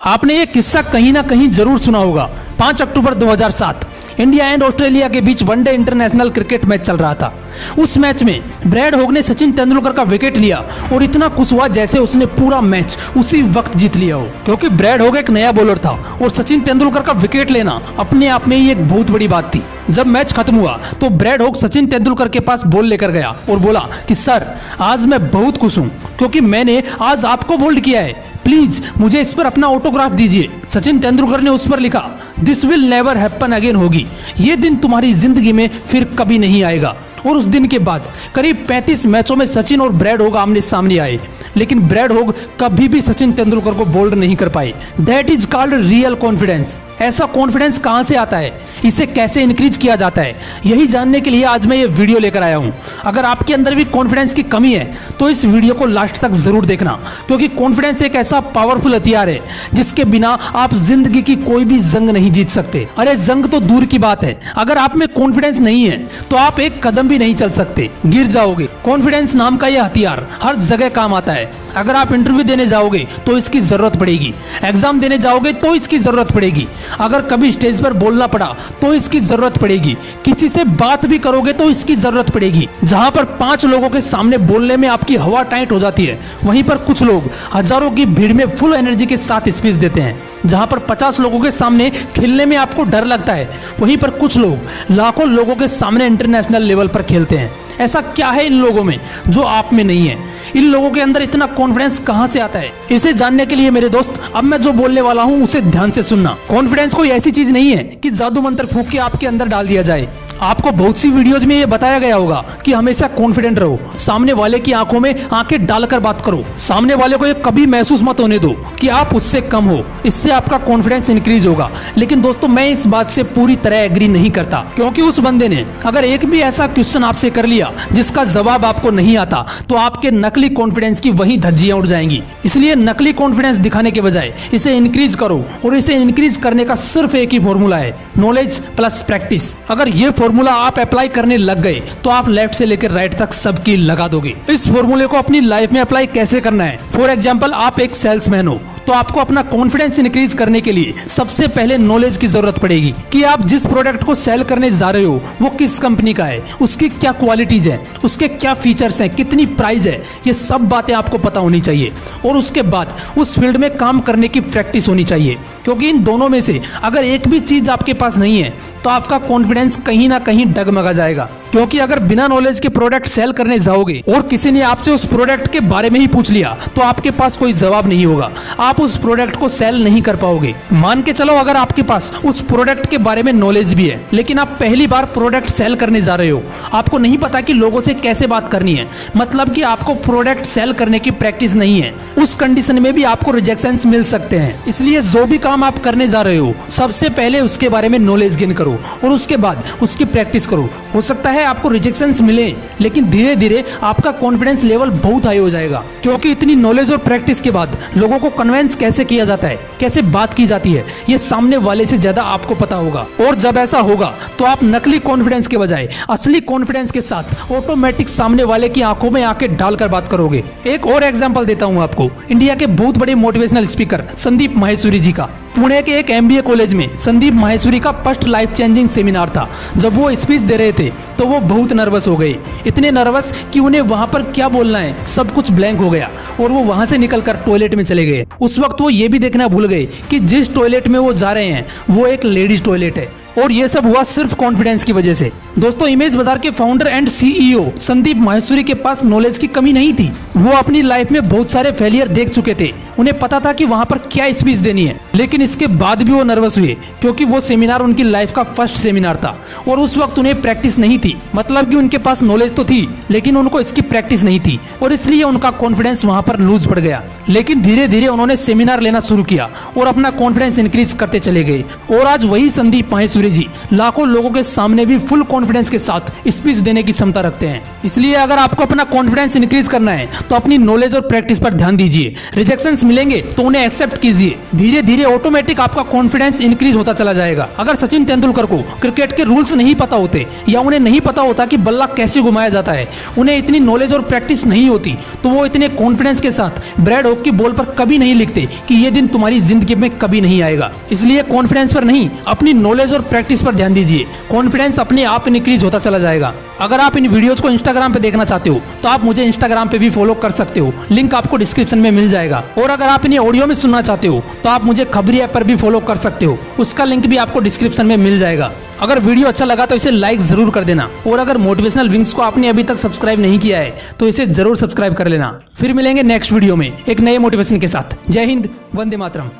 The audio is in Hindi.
आपने ये किस्सा कहीं ना कहीं जरूर सुना होगा। 5 अक्टूबर 2007 इंडिया एंड ऑस्ट्रेलिया के बीच वनडे इंटरनेशनल क्रिकेट मैच चल रहा था। उस मैच में ब्रैड हॉग ने सचिन तेंदुलकर का विकेट लिया और इतना खुश हुआ जैसे उसने पूरा मैच उसी वक्त जीत लिया हो, क्योंकि ब्रैड हॉग एक नया बॉलर था और सचिन तेंदुलकर का विकेट लेना अपने आप में ही एक बहुत बड़ी बात थी। जब मैच खत्म हुआ तो ब्रैड हॉग सचिन तेंदुलकर के पास बॉल लेकर गया और बोला कि सर, आज मैं बहुत खुश हूं क्योंकि मैंने आज आपको बोल्ड किया है, प्लीज मुझे इस पर अपना ऑटोग्राफ दीजिए। सचिन तेंदुलकर ने उस पर लिखा, this will never happen again होगी, ये दिन तुम्हारी जिंदगी में फिर कभी नहीं आएगा। और उस दिन के बाद करीब 35 मैचों में सचिन और ब्रैड हॉग आमने सामने आए, लेकिन ब्रैड हॉग कभी भी सचिन तेंदुलकर को बोल्ड नहीं कर पाए। That is called real confidence. ऐसा कॉन्फिडेंस कहां से आता है, इसे कैसे इंक्रीज किया जाता है, यही जानने के लिए आज मैं ये वीडियो लेकर आया हूं। अगर आपके अंदर भी कॉन्फिडेंस की कमी है तो इस वीडियो को लास्ट तक जरूर देखना, क्योंकि कॉन्फिडेंस एक ऐसा पावरफुल हथियार है जिसके बिना आप जिंदगी की कोई भी जंग नहीं जीत सकते। अरे जंग तो दूर की बात है, अगर आप में कॉन्फिडेंस नहीं है तो आप एक कदम भी नहीं चल सकते, गिर जाओगे। कॉन्फिडेंस नाम का यह हथियार हर जगह काम आता है। अगर आप इंटरव्यू देने जाओगे तो इसकी जरूरत पड़ेगी, एग्जाम देने जाओगे तो इसकी जरूरत पड़ेगी, अगर कभी स्टेज पर बोलना पड़ा तो इसकी जरूरत पड़ेगी, किसी से बात भी करोगे तो इसकी जरूरत पड़ेगी। जहां पर 5 लोगों के सामने बोलने में आपकी हवा टाइट हो जाती है, वहीं पर कुछ लोग हजारों की भीड़ में फुल एनर्जी के साथ स्पीच देते हैं। जहां पर 50 लोगों के सामने खेलने में आपको डर लगता है, वहीं पर कुछ लोग लाखों लोगों के सामने इंटरनेशनल लेवल पर खेलते हैं। ऐसा क्या है इन लोगों में जो आप में नहीं है? इन लोगों के अंदर इतना कॉन्फिडेंस कहां से आता है? इसे जानने के लिए मेरे दोस्त अब मैं जो बोलने वाला हूं उसे ध्यान से सुनना। कॉन्फिडेंस कोई ऐसी चीज नहीं है कि जादू मंत्र फूंक के आपके अंदर डाल दिया जाए। आपको बहुत सी वीडियोज में ये बताया गया होगा कि हमेशा कॉन्फिडेंट रहो, सामने वाले की आंखों में आंखें डालकर बात करो, सामने वाले को ये कभी महसूस मत होने दो कि आप उससे कम हो, इससे आपका कॉन्फिडेंस इंक्रीज होगा। लेकिन दोस्तों, मैं इस बात से पूरी तरह एग्री नहीं करता, क्योंकि उस बंदे ने अगर एक भी ऐसा क्वेश्चन आपसे कर लिया जिसका जवाब आपको नहीं आता तो आपके नकली कॉन्फिडेंस की वही धज्जियां उड़ जाएंगी। इसलिए नकली कॉन्फिडेंस दिखाने के बजाय इसे इंक्रीज करो, और इसे इंक्रीज करने का सिर्फ एक ही फॉर्मूला है, नॉलेज प्लस प्रैक्टिस। अगर ये फॉर्मूला आप अप्लाई करने लग गए तो आप लेफ्ट से लेकर राइट तक सबकी लगा दोगे। इस फॉर्मूले को अपनी लाइफ में अप्लाई कैसे करना है? फॉर एग्जांपल, आप एक सेल्समैन हो तो आपको अपना कॉन्फिडेंस इंक्रीज करने के लिए सबसे पहले नॉलेज की जरूरत पड़ेगी कि आप जिस प्रोडक्ट को सेल करने जा रहे हो वो किस कंपनी का है, उसकी क्या क्वालिटीज है, उसके क्या फीचर्स हैं, कितनी प्राइस है, ये सब बातें आपको पता होनी चाहिए। और उसके बाद उस फील्ड में काम करने की प्रैक्टिस होनी चाहिए, क्योंकि इन दोनों में से अगर एक भी चीज आपके पास नहीं है तो आपका कॉन्फिडेंस कहीं ना कहीं डगमगा जाएगा। क्योंकि अगर बिना नॉलेज के प्रोडक्ट सेल करने जाओगे और किसी ने आपसे उस प्रोडक्ट के बारे में ही पूछ लिया तो आपके पास कोई जवाब नहीं होगा, आप उस प्रोडक्ट को सेल नहीं कर पाओगे। मान के चलो अगर आपके पास उस प्रोडक्ट के बारे में नॉलेज भी है, लेकिन आप पहली बार प्रोडक्ट सेल करने जा रहे हो, आपको नहीं पता कि लोगों से कैसे बात करनी है, मतलब कि आपको प्रोडक्ट सेल करने की प्रैक्टिस नहीं है, उस कंडीशन में भी आपको रिजेक्शंस मिल सकते हैं। इसलिए जो भी काम आप करने जा रहे हो सबसे पहले उसके बारे में नॉलेज गेन करो और उसके बाद उसकी प्रैक्टिस करो। हो सकता है आपको रिजेक्शंस मिले, लेकिन धीरे धीरे आपका कॉन्फिडेंस लेवल बहुत हाई हो जाएगा, क्योंकि इतनी नॉलेज और प्रैक्टिस के बाद लोगों को कन्विंस कैसे किया जाता है, कैसे बात की जाती है, ये सामने वाले से ज्यादा आपको पता होगा। और जब ऐसा होगा तो आप नकली कॉन्फिडेंस के बजाय असली कॉन्फिडेंस के साथ ऑटोमेटिक सामने वाले की आंखों में आंखें डालकर बात करोगे। एक और एग्जांपल देता हूं आपको, इंडिया के बहुत बड़े मोटिवेशनल स्पीकर संदीप माहेश्वरी जी का। पुणे के एक MBA कॉलेज में संदीप माहेश्वरी का फर्स्ट लाइफ चेंजिंग सेमिनार था। जब वो स्पीच दे रहे थे तो वो बहुत नर्वस हो गए, इतने नर्वस कि उन्हें वहां पर क्या बोलना है सब कुछ ब्लैंक हो गया और वो वहां से निकलकर टॉयलेट में चले गए। उस वक्त वो ये भी देखना भूल गए कि जिस टॉयलेट में वो जा रहे हैं वो एक लेडीज टॉयलेट है, और ये सब हुआ सिर्फ कॉन्फिडेंस की वजह से। दोस्तों, इमेज बाजार के founder and CEO Sandeep Maheshwari के पास नॉलेज की कमी नहीं थी। वो अपनी लाइफ में बहुत सारे फेलियर देख चुके थे, उन्हें पता था कि वहां पर क्या स्पीच देनी है, लेकिन इसके बाद भी वो नर्वस हुए क्योंकि वो सेमिनार उनकी लाइफ का फर्स्ट सेमिनार था और उस वक्त उन्हें प्रैक्टिस नहीं थी। मतलब कि उनके पास नॉलेज तो थी लेकिन उनको इसकी प्रैक्टिस नहीं थी और इसलिए उनका कॉन्फिडेंस वहां पर लूज पड़ गया। लेकिन धीरे धीरे उन्होंने सेमिनार लेना शुरू किया और अपना कॉन्फिडेंस इंक्रीज करते चले गए और आज वही संदीप माहेश्वरी कोहली जी लाखों लोगों के सामने भी फुल कॉन्फिडेंस के साथ स्पीच देने की क्षमता रखते हैं। इसलिए अगर आपको अपना कॉन्फिडेंस इंक्रीज करना है तो अपनी नॉलेज और प्रैक्टिस पर ध्यान दीजिए। रिजेक्शंस मिलेंगे तो उन्हें एक्सेप्ट कीजिए। धीरे धीरे ऑटोमेटिक आपका कॉन्फिडेंस इंक्रीज होता चला जाएगा। अगर सचिन तेंदुलकर को क्रिकेट के रूल्स नहीं पता होते या उन्हें नहीं पता होता कि बल्ला कैसे घुमाया जाता है, उन्हें इतनी नॉलेज और प्रैक्टिस नहीं होती, तो वो इतने कॉन्फिडेंस के साथ ब्रैड हॉग की बॉल पर कभी नहीं लिखते कि ये दिन तुम्हारी जिंदगी में कभी नहीं आएगा। इसलिए कॉन्फिडेंस पर नहीं, अपनी नॉलेज और प्रैक्टिस पर ध्यान दीजिए। कॉन्फिडेंस अपने आप इंक्रीज होता चला जाएगा। अगर आप इन वीडियोस को इंस्टाग्राम पे देखना चाहते हो तो आप मुझे इंस्टाग्राम पे भी फॉलो कर सकते हो, लिंक आपको डिस्क्रिप्शन में मिल जाएगा। और अगर आप इन्हें ऑडियो में सुनना चाहते हो तो आप मुझे खबरी ऐप पर भी फॉलो कर सकते हो, उसका लिंक भी आपको डिस्क्रिप्शन में मिल जाएगा। अगर वीडियो अच्छा लगा तो इसे लाइक जरूर कर देना, और अगर मोटिवेशनल विंग्स को आपने अभी तक सब्सक्राइब नहीं किया है तो इसे जरूर सब्सक्राइब कर लेना। फिर मिलेंगे नेक्स्ट वीडियो में एक नए मोटिवेशन के साथ। जय हिंद, वंदे मातरम।